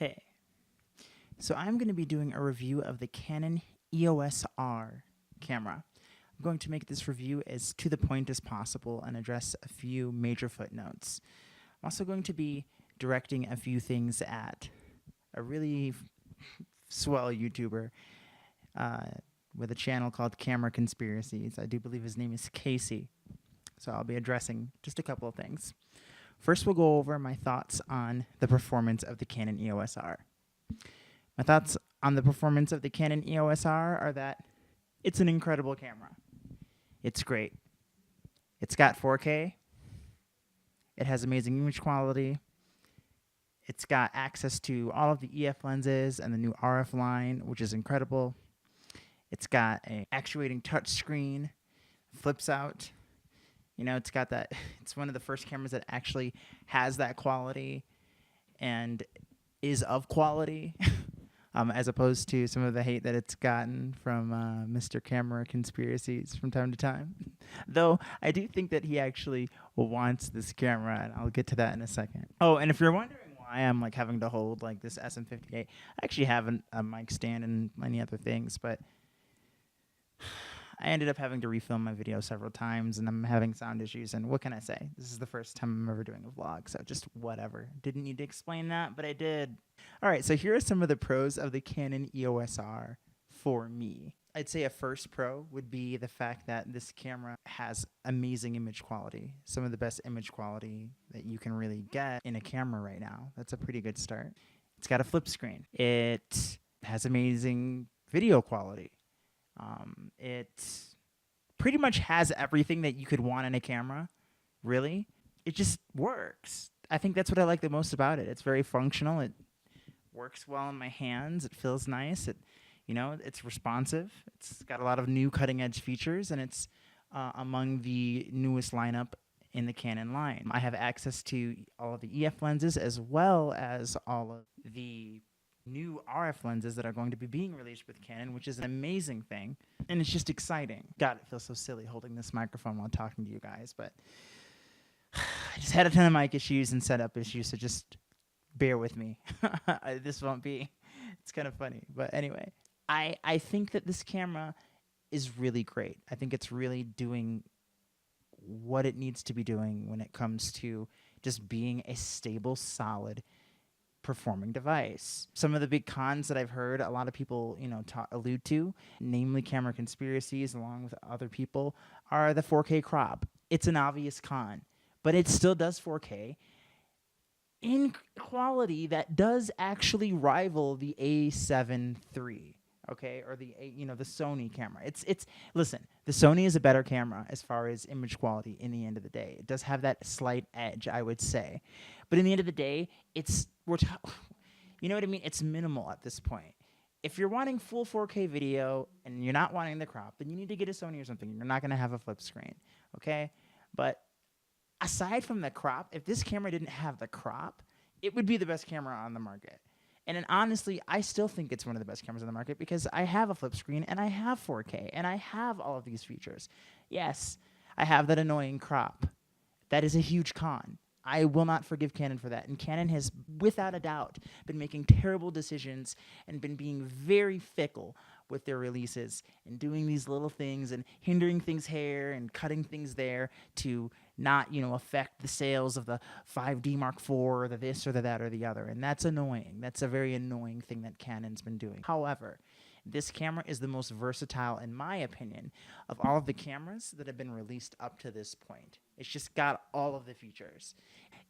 Hey, so I'm going to be doing a review of the Canon EOS R camera. I'm going to make this review as to the point as possible and address a few major footnotes. I'm also going to be directing a few things at a really swell YouTuber with a channel called Camera Conspiracies. I do believe his name is Casey. So I'll be addressing just a couple of things. First, we'll go over my thoughts on the performance of the Canon EOS R. My thoughts on the performance of the Canon EOS R are that it's an incredible camera. It's great. It's got 4K. It has amazing image quality. It's got access to all of the EF lenses and the new RF line, which is incredible. It's got an actuating touch screen, flips out. You know, it's got that. It's one of the first cameras that actually has that quality and is of quality, as opposed to some of the hate that it's gotten from Mr. Camera Conspiracies from time to time. Though I do think that he actually wants this camera, and I'll get to that in a second. Oh, and if you're wondering why I'm like having to hold like this SM58, I actually have a mic stand and many other things, but I ended up having to refilm my video several times, and I'm having sound issues, and what can I say? This is the first time I'm ever doing a vlog, so just whatever. Didn't need to explain that, but I did. All right, so here are some of the pros of the Canon EOS R for me. I'd say a first pro would be the fact that this camera has amazing image quality, some of the best image quality that you can really get in a camera right now. That's a pretty good start. It's got a flip screen. It has amazing video quality. It pretty much has everything that you could want in a camera, really. It just works. I think that's what I like the most about it. It's very functional. It works well in my hands. It feels nice. It's responsive. It's got a lot of new cutting-edge features, and it's among the newest lineup in the Canon line. I have access to all of the EF lenses as well as all of the new RF lenses that are going to be being released with Canon, which is an amazing thing, and it's just exciting. God, it feels so silly holding this microphone while talking to you guys, but I just had a ton of mic issues and setup issues, so just bear with me. This won't be, it's kind of funny, but anyway. I think that this camera is really great. I think it's really doing what it needs to be doing when it comes to just being a stable, solid performing device. Some of the big cons that I've heard a lot of people, allude to, namely Camera Conspiracies along with other people, are the 4K crop. It's an obvious con, but it still does 4K in quality that does actually rival the A7 III. Okay, or the Sony camera. Listen, the Sony is a better camera as far as image quality in the end of the day. It does have that slight edge, I would say. But in the end of the day, you know what I mean? It's minimal at this point. If you're wanting full 4K video and you're not wanting the crop, then you need to get a Sony or something. You're not going to have a flip screen, okay? But aside from the crop, if this camera didn't have the crop, it would be the best camera on the market. And then honestly, I still think it's one of the best cameras on the market because I have a flip screen and I have 4K and I have all of these features. Yes, I have that annoying crop. That is a huge con. I will not forgive Canon for that. And Canon has, without a doubt, been making terrible decisions and been being very fickle with their releases and doing these little things and hindering things here and cutting things there to not, affect the sales of the 5D Mark IV or the this or the that or the other. And that's annoying. That's a very annoying thing that Canon's been doing. However, this camera is the most versatile, in my opinion, of all of the cameras that have been released up to this point. It's just got all of the features.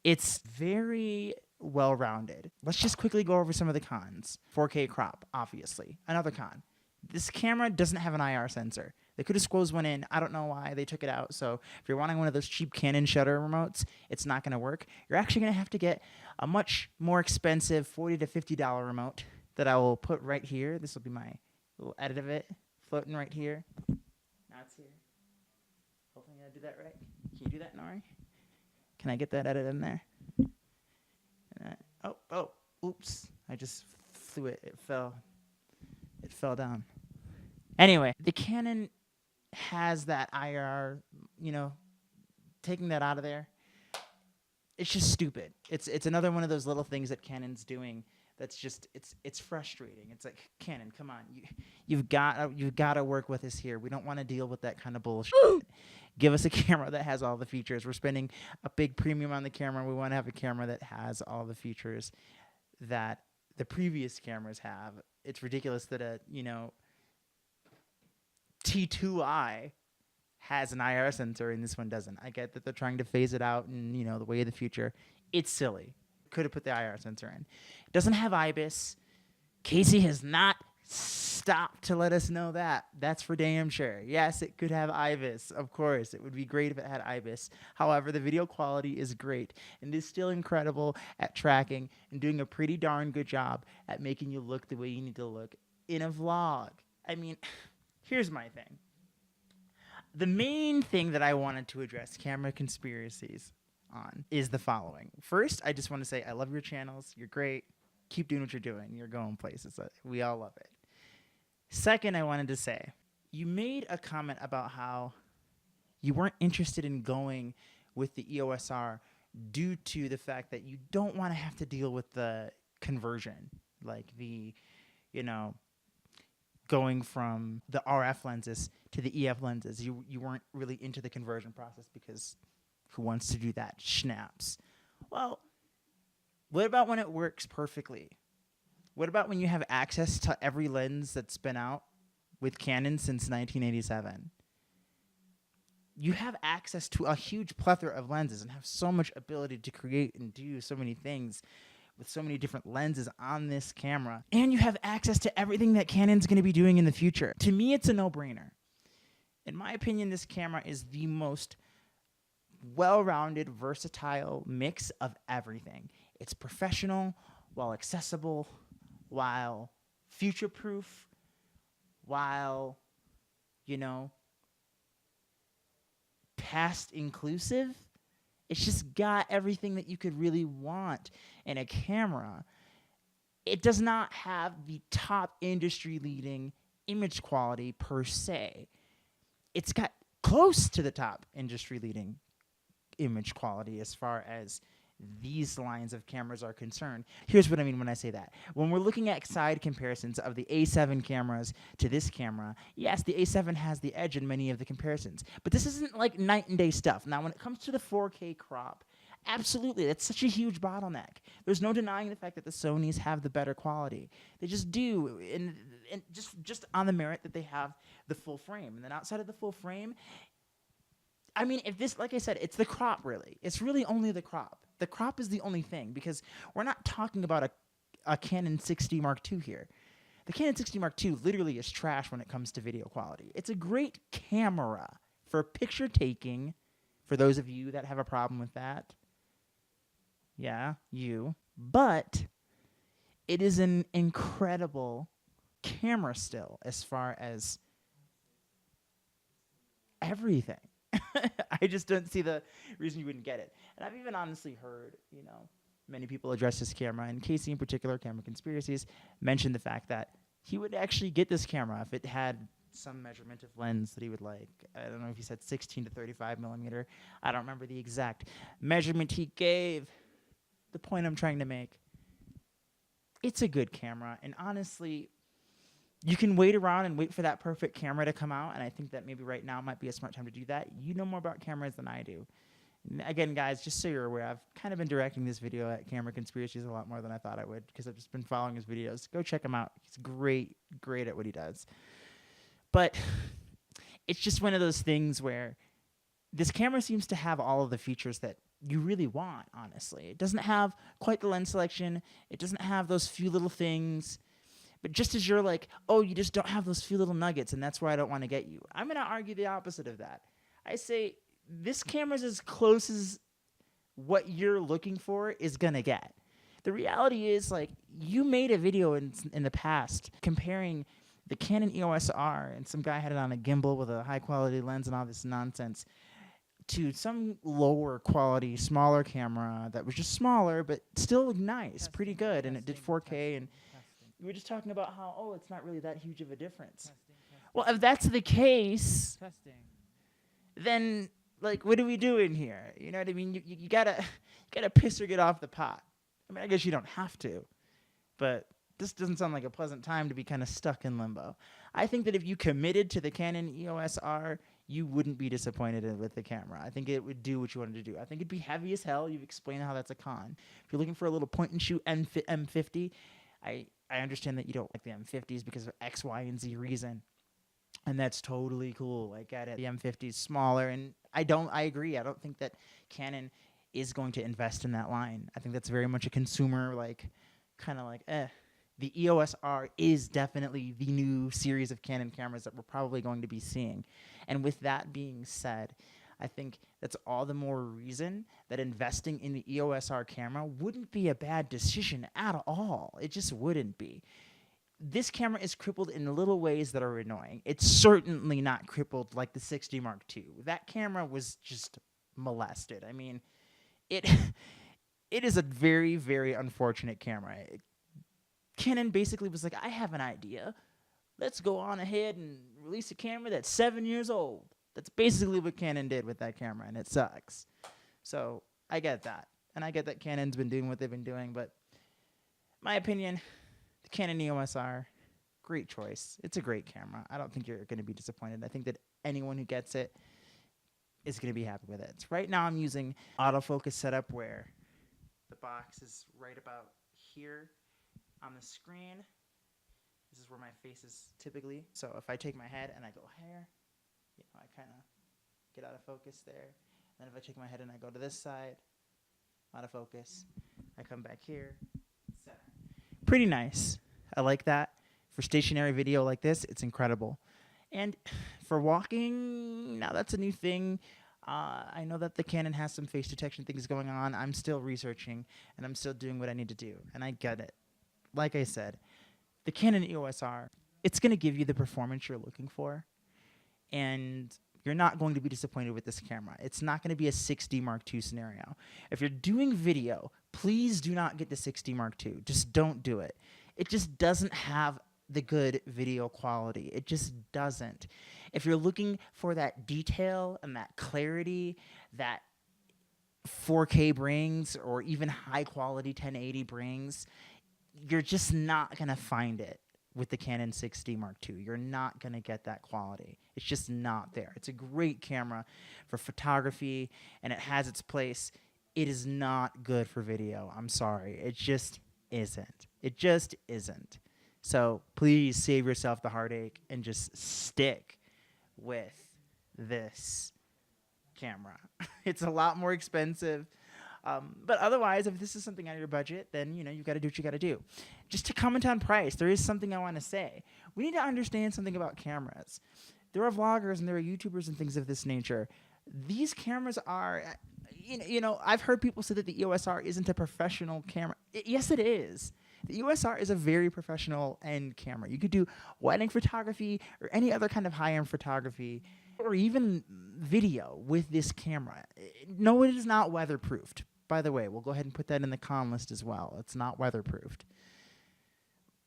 It's very well-rounded. Let's just quickly go over some of the cons. 4K crop, obviously. Another con. This camera doesn't have an IR sensor. They could have squeezed one in. I don't know why they took it out. So if you're wanting one of those cheap Canon shutter remotes, it's not going to work. You're actually going to have to get a much more expensive $40 to $50 remote that I will put right here. This will be my little edit of it floating right here. Now it's here. Hopefully I do that right. Can you do that, Nori? Can I get that edit in there? Oops. I just threw it. It fell down. Anyway, the Canon has that IR, taking that out of there. It's just stupid. It's another one of those little things that Canon's doing that's just it's frustrating. It's like, Canon, come on, you've got to work with us here. We don't want to deal with that kind of bullshit. Give us a camera that has all the features. We're spending a big premium on the camera. We want to have a camera that has all the features that the previous cameras have. It's ridiculous that a T2i has an IR sensor and this one doesn't. I get that they're trying to phase it out and the way of the future. It's silly. Could have put the IR sensor in. It doesn't have IBIS. Casey has not stopped to let us know that. That's for damn sure. Yes, it could have IBIS. Of course, it would be great if it had IBIS. However, the video quality is great and is still incredible at tracking and doing a pretty darn good job at making you look the way you need to look in a vlog. I mean, here's my thing. The main thing that I wanted to address Camera Conspiracies on is the following. First, I just want to say I love your channels. You're great. Keep doing what you're doing. You're going places. We all love it. Second, I wanted to say, you made a comment about how you weren't interested in going with the EOS R due to the fact that you don't want to have to deal with the conversion, like the, going from the RF lenses to the EF lenses. You weren't really into the conversion process because who wants to do that? Schnapps. Well, what about when it works perfectly? What about when you have access to every lens that's been out with Canon since 1987? You have access to a huge plethora of lenses and have so much ability to create and do so many things with so many different lenses on this camera. And you have access to everything that Canon's going to be doing in the future. To me, it's a no-brainer. In my opinion, this camera is the most well-rounded, versatile mix of everything. It's professional, while accessible, while future-proof, while, past inclusive. It's just got everything that you could really want in a camera. It does not have the top industry-leading image quality per se. It's got close to the top industry-leading image quality as far as these lines of cameras are concerned. Here's what I mean when I say that. When we're looking at side comparisons of the A7 cameras to this camera, yes, the A7 has the edge in many of the comparisons, but this isn't like night and day stuff. Now, when it comes to the 4K crop, absolutely, that's such a huge bottleneck. There's no denying the fact that the Sonys have the better quality. They just do, and just on the merit that they have the full frame. And then outside of the full frame, I mean, if this, like I said, it's the crop, really. It's really only the crop. The crop is the only thing, because we're not talking about a Canon 6D Mark II here. The Canon 6D Mark II literally is trash when it comes to video quality. It's a great camera for picture taking, for those of you that have a problem with that. Yeah, you. But it is an incredible camera still as far as everything. I just don't see the reason you wouldn't get it. And I've even honestly heard, many people address this camera, and Casey in particular, Camera Conspiracies, mentioned the fact that he would actually get this camera if it had some measurement of lens that he would like. I don't know if he said 16 to 35 millimeter. I don't remember the exact measurement he gave. The point I'm trying to make, it's a good camera, and honestly, you can wait around and wait for that perfect camera to come out, and I think that maybe right now might be a smart time to do that. You know more about cameras than I do. And again, guys, just so you're aware, I've kind of been directing this video at Camera Conspiracies a lot more than I thought I would, because I've just been following his videos. Go check him out. He's great at what he does. But it's just one of those things where this camera seems to have all of the features that you really want, honestly. It doesn't have quite the lens selection. It doesn't have those few little things. But just as you're like, oh, you just don't have those few little nuggets, and that's where I don't want to get you. I'm going to argue the opposite of that. I say this camera's as close as what you're looking for is going to get. The reality is, like, you made a video in the past comparing the Canon EOS R, and some guy had it on a gimbal with a high-quality lens and all this nonsense, to some lower quality, smaller camera that was just smaller, but still nice, pretty good, and it did 4K, and we were just talking about how, oh, it's not really that huge of a difference. Well, if that's the case, then, like, what are we doing here? You know what I mean? You gotta piss or get off the pot. I mean, I guess you don't have to, but this doesn't sound like a pleasant time to be kind of stuck in limbo. I think that if you committed to the Canon EOS R, you wouldn't be disappointed with the camera. I think it would do what you wanted to do. I think it'd be heavy as hell. You've explained how that's a con. If you're looking for a little point-and-shoot M50, I understand that you don't like the M50s because of X, Y, and Z reason. And that's totally cool. I get it. The M50 is smaller, and I agree. I don't think that Canon is going to invest in that line. I think that's very much a consumer, The EOS R is definitely the new series of Canon cameras that we're probably going to be seeing. And with that being said, I think that's all the more reason that investing in the EOS R camera wouldn't be a bad decision at all. It just wouldn't be. This camera is crippled in little ways that are annoying. It's certainly not crippled like the 60 Mark II. That camera was just molested. I mean, it is a very, very unfortunate camera. Canon basically was like, I have an idea. Let's go on ahead and release a camera that's 7 years old. That's basically what Canon did with that camera, and it sucks. So I get that. And I get that Canon's been doing what they've been doing, but my opinion, the Canon EOS R, great choice. It's a great camera. I don't think you're going to be disappointed. I think that anyone who gets it is going to be happy with it. So right now I'm using autofocus setup where the box is right about here on the screen. This is where my face is typically. So if I take my head and I go here, I kind of get out of focus there. Then if I take my head and I go to this side, out of focus, I come back here. So, pretty nice. I like that. For stationary video like this, it's incredible. And for walking, now that's a new thing. I know that the Canon has some face detection things going on. I'm still researching, and I'm still doing what I need to do, and I get it. Like I said, the Canon EOS R, it's going to give you the performance you're looking for, and you're not going to be disappointed with this camera. It's not going to be a 6D Mark II scenario. If you're doing video, please do not get the 6D Mark II. Just don't do it. It just doesn't have the good video quality. It just doesn't. If you're looking for that detail and that clarity that 4K brings, or even high quality 1080 brings, you're just not going to find it with the Canon 6D Mark II. You're not going to get that quality. It's just not there. It's a great camera for photography, and it has its place. It is not good for video. I'm sorry. It just isn't. It just isn't. So please save yourself the heartache and just stick with this camera. It's a lot more expensive. But otherwise, if this is something out of your budget, then, you've got to do what you got to do. Just to comment on price, there is something I want to say. We need to understand something about cameras. There are vloggers and there are YouTubers and things of this nature. These cameras are, I've heard people say that the EOS R isn't a professional camera. Yes, it is. The EOS R is a very professional end camera. You could do wedding photography or any other kind of high-end photography, or even video with this camera. No, it is not weatherproofed. By the way, we'll go ahead and put that in the con list as well. It's not weatherproofed.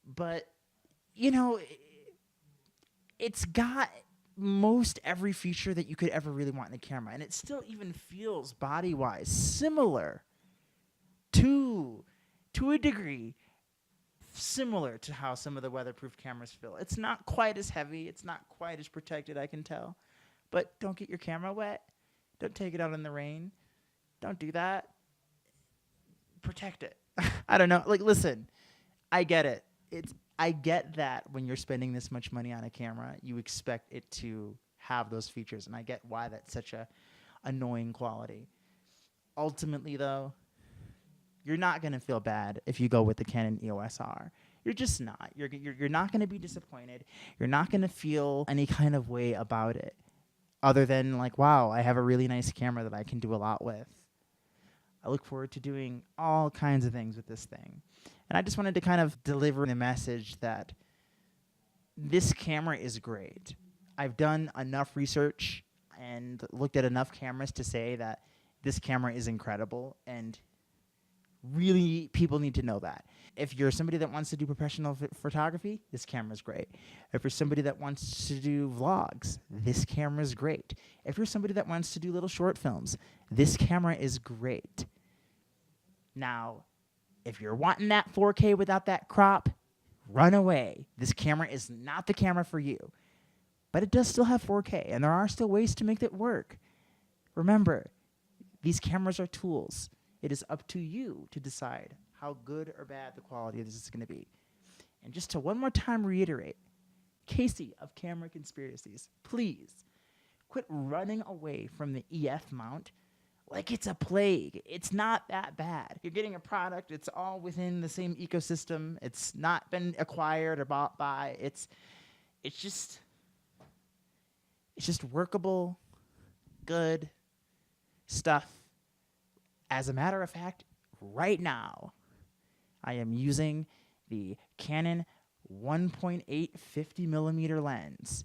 But, it's got most every feature that you could ever really want in a camera. And it still even feels, body-wise, similar to a degree, similar to how some of the weatherproof cameras feel. It's not quite as heavy. It's not quite as protected, I can tell. But don't get your camera wet. Don't take it out in the rain. Don't do that. Protect it. I don't know. Listen, I get it. I get that when you're spending this much money on a camera, you expect it to have those features, and I get why that's such a annoying quality. Ultimately, though, you're not going to feel bad if you go with the Canon EOS R. You're just not. You're not going to be disappointed. You're not going to feel any kind of way about it, other than wow, I have a really nice camera that I can do a lot with. I look forward to doing all kinds of things with this thing. And I just wanted to kind of deliver the message that this camera is great. I've done enough research and looked at enough cameras to say that this camera is incredible, and really, people need to know that. If you're somebody that wants to do professional photography, this camera's great. If you're somebody that wants to do vlogs, this camera's great. If you're somebody that wants to do little short films, this camera is great. Now, If you're wanting that 4K without that crop, run away. This camera is not the camera for you. But it does still have 4K, and there are still ways to make it work. Remember, these cameras are tools. It is up to you to decide how good or bad the quality of this is going to be. And just to one more time reiterate, Casey of Camera Conspiracies, please quit running away from the EF mount like it's a plague. It's not that bad. You're getting a product. It's all within the same ecosystem. It's not been acquired or bought by. It's just workable, good stuff. As a matter of fact, right now, I am using the Canon 1.8 50 millimeter lens.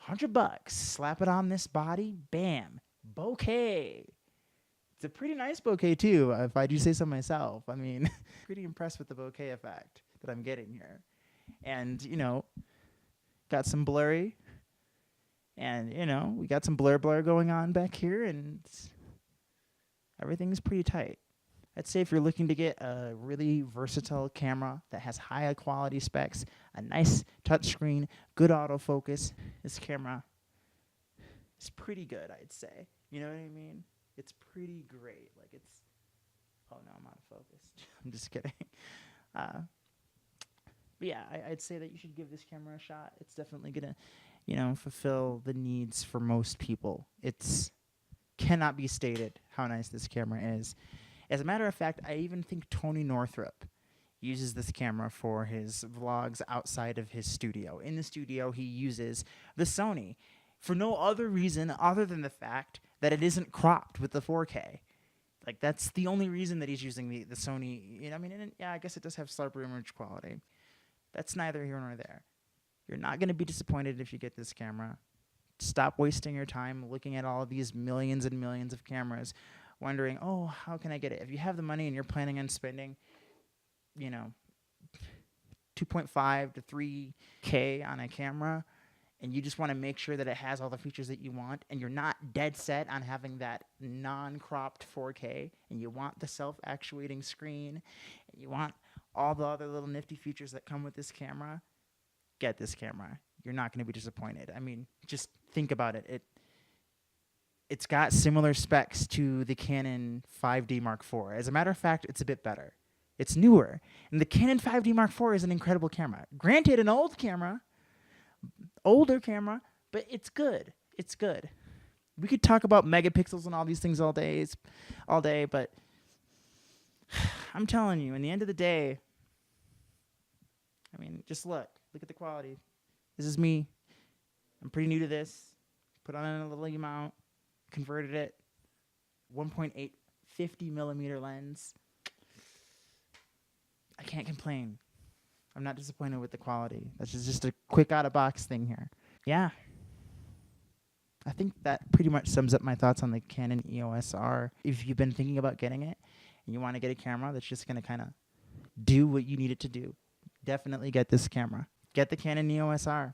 $100, slap it on this body, bam, bokeh. It's a pretty nice bokeh too, if I do say so myself. I mean, pretty impressed with the bokeh effect that I'm getting here. And, you know, got some blurry. And, you know, we got some blur going on back here, and everything's pretty tight. I'd say if you're looking to get a really versatile camera that has high quality specs, a nice touchscreen, good autofocus, this camera is pretty good, I'd say. You know what I mean? It's pretty great. Like, it's... Oh, no, I'm out of focus. I'm just kidding. But yeah, I'd say that you should give this camera a shot. It's definitely going to, you know, fulfill the needs for most people. It's cannot be stated how nice this camera is. As a matter of fact, I even think Tony Northrup uses this camera for his vlogs outside of his studio. In the studio, he uses the Sony for no other reason other than the fact that it isn't cropped with the 4K. Like, that's the only reason that he's using the Sony. You know, I mean, and yeah, I guess it does have sharper image quality. That's neither here nor there. You're not going to be disappointed if you get this camera. Stop wasting your time looking at all of these millions and millions of cameras, wondering, oh, how can I get it? If you have the money and you're planning on spending, you know, 2.5 to 3K on a camera, and you just want to make sure that it has all the features that you want, and you're not dead set on having that non-cropped 4K, and you want the self-actuating screen, and you want all the other little nifty features that come with this camera, get this camera. You're not going to be disappointed. I mean, just think about it. It's got similar specs to the Canon 5D Mark IV. As a matter of fact, it's a bit better. It's newer. And the Canon 5D Mark IV is an incredible camera. Granted, an older camera, but it's good. It's good. We could talk about megapixels and all these things all day, but I'm telling you, in the end of the day, I mean, just look at the quality. This is me. I'm pretty new to this. Put on a little mount, converted it, 1.8 50 millimeter lens. I can't complain. I'm not disappointed with the quality. That's just a quick out-of-box thing here. Yeah. I think that pretty much sums up my thoughts on the Canon EOS R. If you've been thinking about getting it and you want to get a camera that's just going to kind of do what you need it to do, definitely get this camera. Get the Canon EOS R.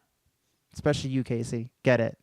Especially you, Casey. Get it.